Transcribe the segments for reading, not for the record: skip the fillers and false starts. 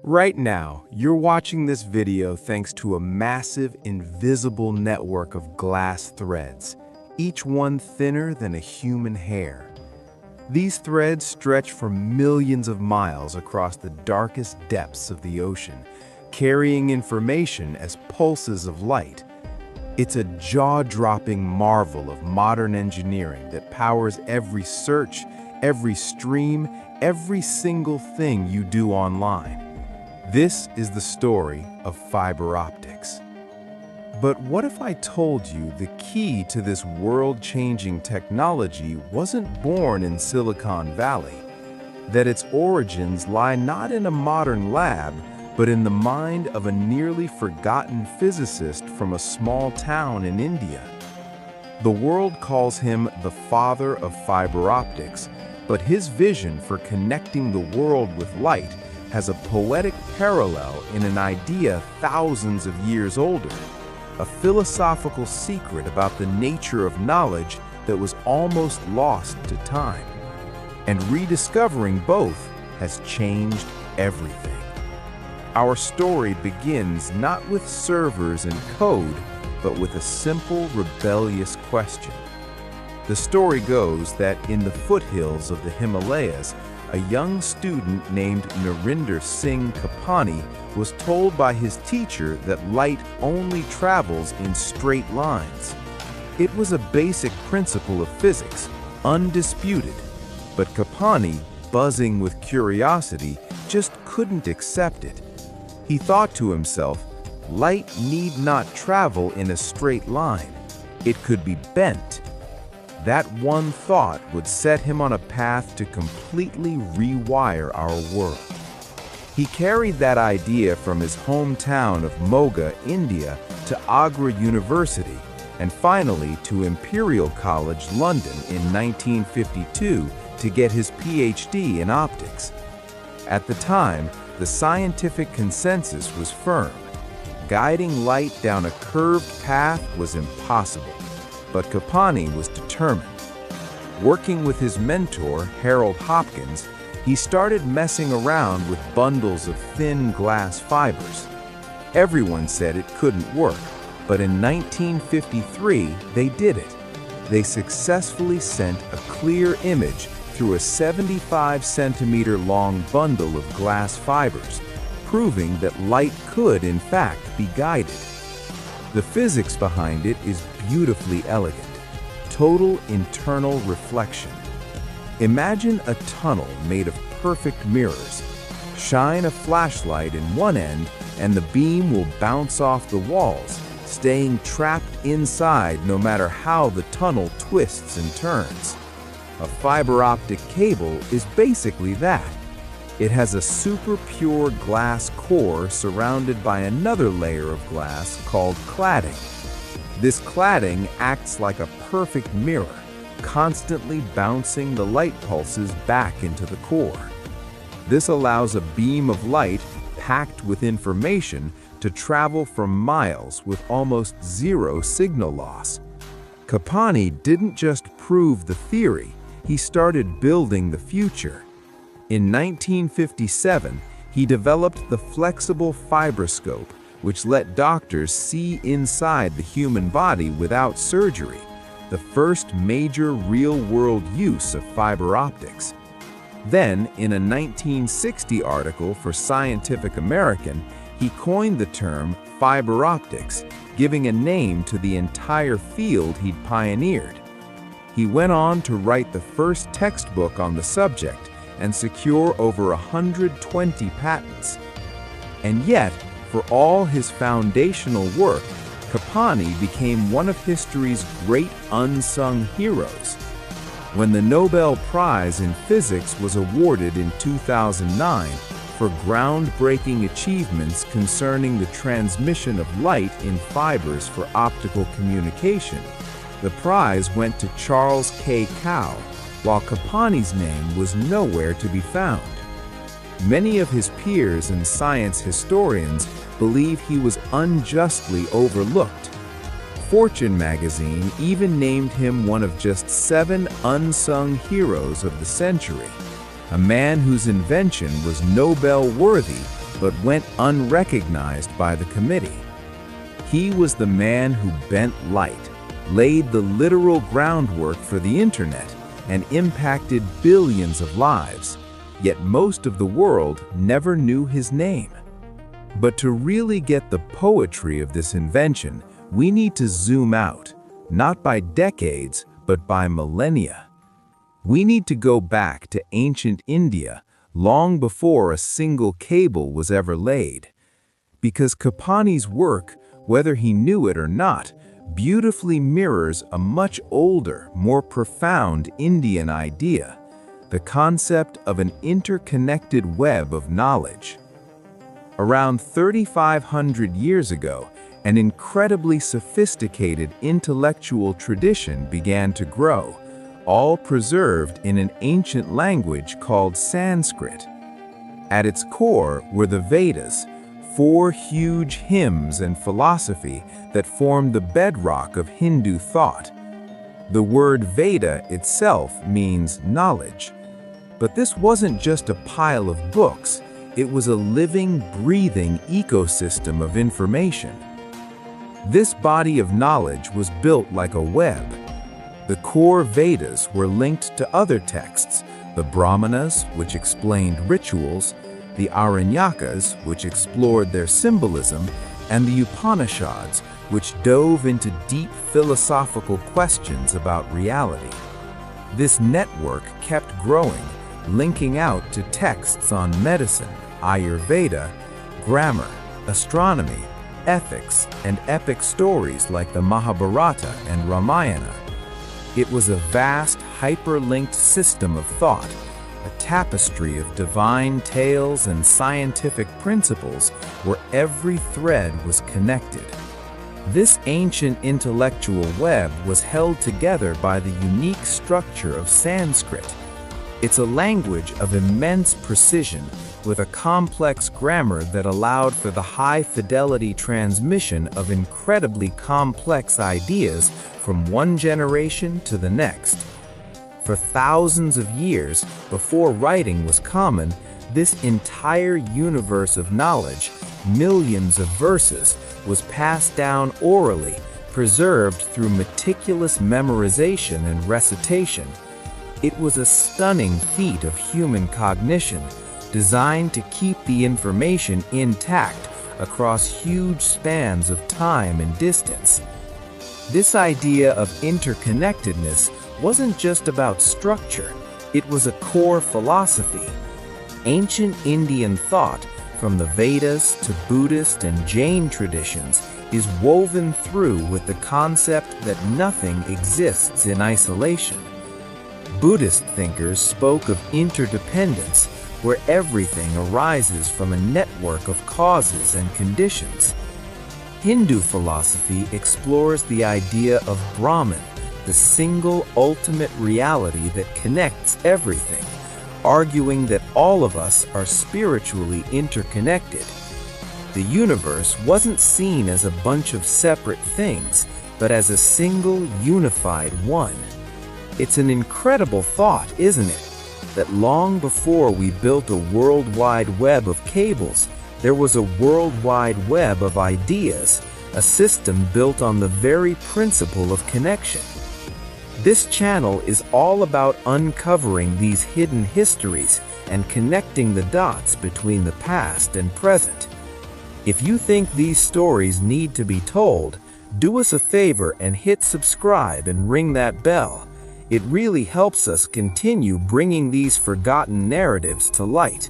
Right now, you're watching this video thanks to a massive, invisible network of glass threads, each one thinner than a human hair. These threads stretch for millions of miles across the darkest depths of the ocean, carrying information as pulses of light. It's a jaw-dropping marvel of modern engineering that powers every search, every stream, every single thing you do online. This is the story of fiber optics. But what if I told you the key to this world-changing technology wasn't born in Silicon Valley? That its origins lie not in a modern lab, but in the mind of a nearly forgotten physicist from a small town in India. The world calls him the father of fiber optics, but his vision for connecting the world with light has a poetic parallel in an idea thousands of years older, a philosophical secret about the nature of knowledge that was almost lost to time. And rediscovering both has changed everything. Our story begins not with servers and code, but with a simple, rebellious question. The story goes that in the foothills of the Himalayas, a young student named Narinder Singh Kapani was told by his teacher that light only travels in straight lines. It was a basic principle of physics, undisputed, but Kapani, buzzing with curiosity, just couldn't accept it. He thought to himself, light need not travel in a straight line. It could be bent. That one thought would set him on a path to completely rewire our world. He carried that idea from his hometown of Moga, India, to Agra University, and finally to Imperial College London in 1952 to get his PhD in optics. At the time, the scientific consensus was firm. Guiding light down a curved path was impossible. But Kapani was determined. Working with his mentor, Harold Hopkins, he started messing around with bundles of thin glass fibers. Everyone said it couldn't work, but in 1953, they did it. They successfully sent a clear image through a 75-centimeter long bundle of glass fibers, proving that light could, in fact, be guided. The physics behind it is beautifully elegant. Total internal reflection. Imagine a tunnel made of perfect mirrors. Shine a flashlight in one end and the beam will bounce off the walls, staying trapped inside no matter how the tunnel twists and turns. A fiber optic cable is basically that. It has a super pure glass core surrounded by another layer of glass called cladding. This cladding acts like a perfect mirror, constantly bouncing the light pulses back into the core. This allows a beam of light packed with information to travel for miles with almost zero signal loss. Kapani didn't just prove the theory, he started building the future. In 1957, he developed the flexible fibroscope, which let doctors see inside the human body without surgery, the first major real-world use of fiber optics. Then, in a 1960 article for Scientific American, he coined the term fiber optics, giving a name to the entire field he'd pioneered. He went on to write the first textbook on the subject and secure over 120 patents. And yet, for all his foundational work, Kapani became one of history's great unsung heroes. When the Nobel Prize in Physics was awarded in 2009 for groundbreaking achievements concerning the transmission of light in fibers for optical communication, the prize went to Charles K. Kao, while Kapani's name was nowhere to be found. Many of his peers and science historians believe he was unjustly overlooked. Fortune magazine even named him one of just 7 unsung heroes of the century, a man whose invention was Nobel-worthy but went unrecognized by the committee. He was the man who bent light, laid the literal groundwork for the internet, and impacted billions of lives, yet most of the world never knew his name. But to really get the poetry of this invention, we need to zoom out, not by decades, but by millennia. We need to go back to ancient India, long before a single cable was ever laid. Because Kapani's work, whether he knew it or not, beautifully mirrors a much older, more profound Indian idea, the concept of an interconnected web of knowledge. Around 3,500 years ago, an incredibly sophisticated intellectual tradition began to grow, all preserved in an ancient language called Sanskrit. At its core were the Vedas, 4 huge hymns and philosophy that formed the bedrock of Hindu thought. The word Veda itself means knowledge. But this wasn't just a pile of books, it was a living, breathing ecosystem of information. This body of knowledge was built like a web. The core Vedas were linked to other texts, the Brahmanas, which explained rituals, the Aranyakas, which explored their symbolism, and the Upanishads, which dove into deep philosophical questions about reality. This network kept growing, linking out to texts on medicine, Ayurveda, grammar, astronomy, ethics, and epic stories like the Mahabharata and Ramayana. It was a vast, hyperlinked system of thought, a tapestry of divine tales and scientific principles where every thread was connected. This ancient intellectual web was held together by the unique structure of Sanskrit. It's a language of immense precision with a complex grammar that allowed for the high-fidelity transmission of incredibly complex ideas from one generation to the next. For thousands of years, before writing was common, this entire universe of knowledge, millions of verses, was passed down orally, preserved through meticulous memorization and recitation. It was a stunning feat of human cognition, designed to keep the information intact across huge spans of time and distance. This idea of interconnectedness wasn't just about structure, it was a core philosophy. Ancient Indian thought, from the Vedas to Buddhist and Jain traditions, is woven through with the concept that nothing exists in isolation. Buddhist thinkers spoke of interdependence, where everything arises from a network of causes and conditions. Hindu philosophy explores the idea of Brahman, the single ultimate reality that connects everything, arguing that all of us are spiritually interconnected. The universe wasn't seen as a bunch of separate things, but as a single unified one. It's an incredible thought, isn't it? That long before we built a worldwide web of cables, there was a worldwide web of ideas, a system built on the very principle of connection. This channel is all about uncovering these hidden histories and connecting the dots between the past and present. If you think these stories need to be told, do us a favor and hit subscribe and ring that bell. It really helps us continue bringing these forgotten narratives to light.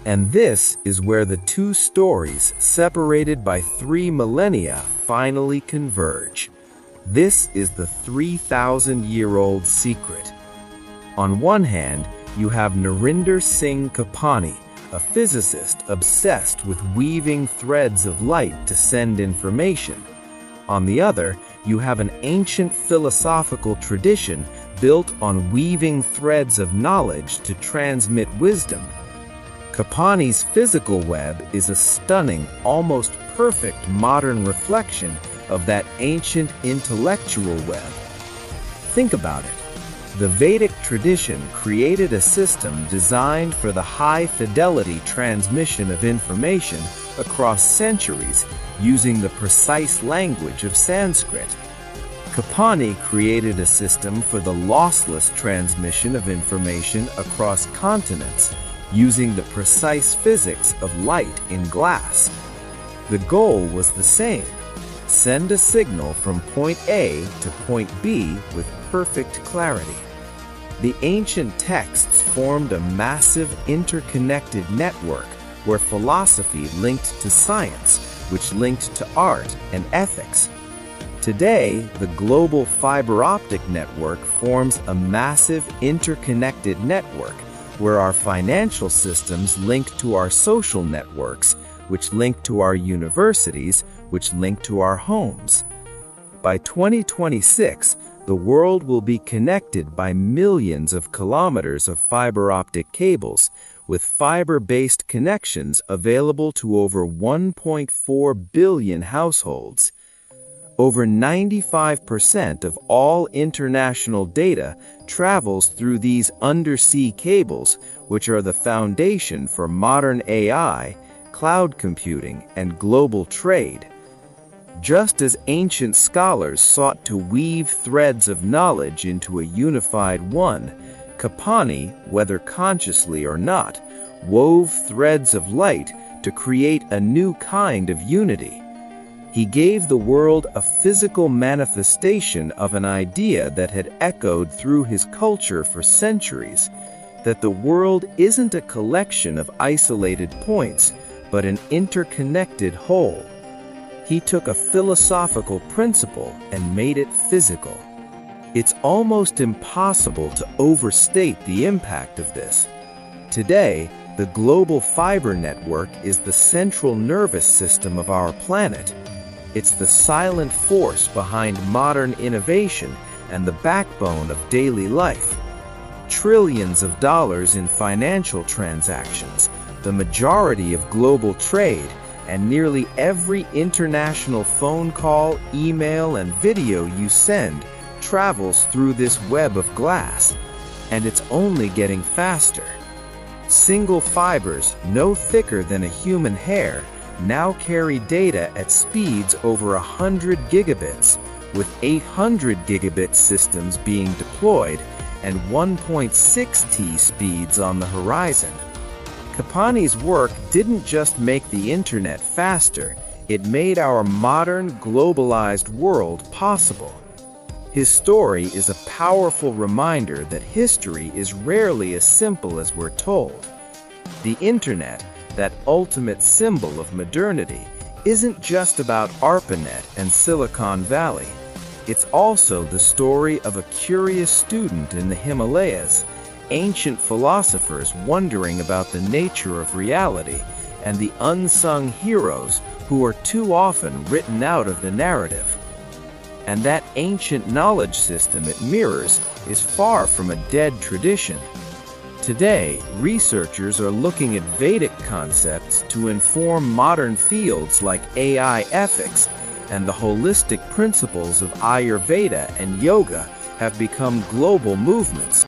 And this is where the two stories, separated by 3 millennia, finally converge. This is the 3,000-year-old secret. On one hand, you have Narinder Singh Kapani, a physicist obsessed with weaving threads of light to send information. On the other, you have an ancient philosophical tradition built on weaving threads of knowledge to transmit wisdom. Kapani's physical web is a stunning, almost perfect modern reflection of that ancient intellectual web. Think about it. The Vedic tradition created a system designed for the high-fidelity transmission of information across centuries using the precise language of Sanskrit. Kapani created a system for the lossless transmission of information across continents using the precise physics of light in glass. The goal was the same: send a signal from point A to point B with perfect clarity. The ancient texts formed a massive interconnected network where philosophy linked to science, which linked to art and ethics. Today, the global fiber optic network forms a massive interconnected network where our financial systems link to our social networks, which link to our universities, which link to our homes. By 2026, the world will be connected by millions of kilometers of fiber optic cables, with fiber-based connections available to over 1.4 billion households. Over 95% of all international data travels through these undersea cables, which are the foundation for modern AI, cloud computing, and global trade. Just as ancient scholars sought to weave threads of knowledge into a unified one, Kapani, whether consciously or not, wove threads of light to create a new kind of unity. He gave the world a physical manifestation of an idea that had echoed through his culture for centuries, that the world isn't a collection of isolated points, but an interconnected whole. He took a philosophical principle and made it physical. It's almost impossible to overstate the impact of this. Today, the global fiber network is the central nervous system of our planet. It's the silent force behind modern innovation and the backbone of daily life. Trillions of dollars in financial transactions, the majority of global trade, and nearly every international phone call, email, and video you send travels through this web of glass, and it's only getting faster. Single fibers, no thicker than a human hair, now carry data at speeds over 100 gigabits, with 800 gigabit systems being deployed and 1.6T speeds on the horizon. Kapani's work didn't just make the internet faster, it made our modern, globalized world possible. His story is a powerful reminder that history is rarely as simple as we're told. The internet, that ultimate symbol of modernity, isn't just about ARPANET and Silicon Valley. It's also the story of a curious student in the Himalayas, ancient philosophers wondering about the nature of reality, and the unsung heroes who are too often written out of the narrative. And that ancient knowledge system it mirrors is far from a dead tradition. Today, researchers are looking at Vedic concepts to inform modern fields like AI ethics, and the holistic principles of Ayurveda and yoga have become global movements.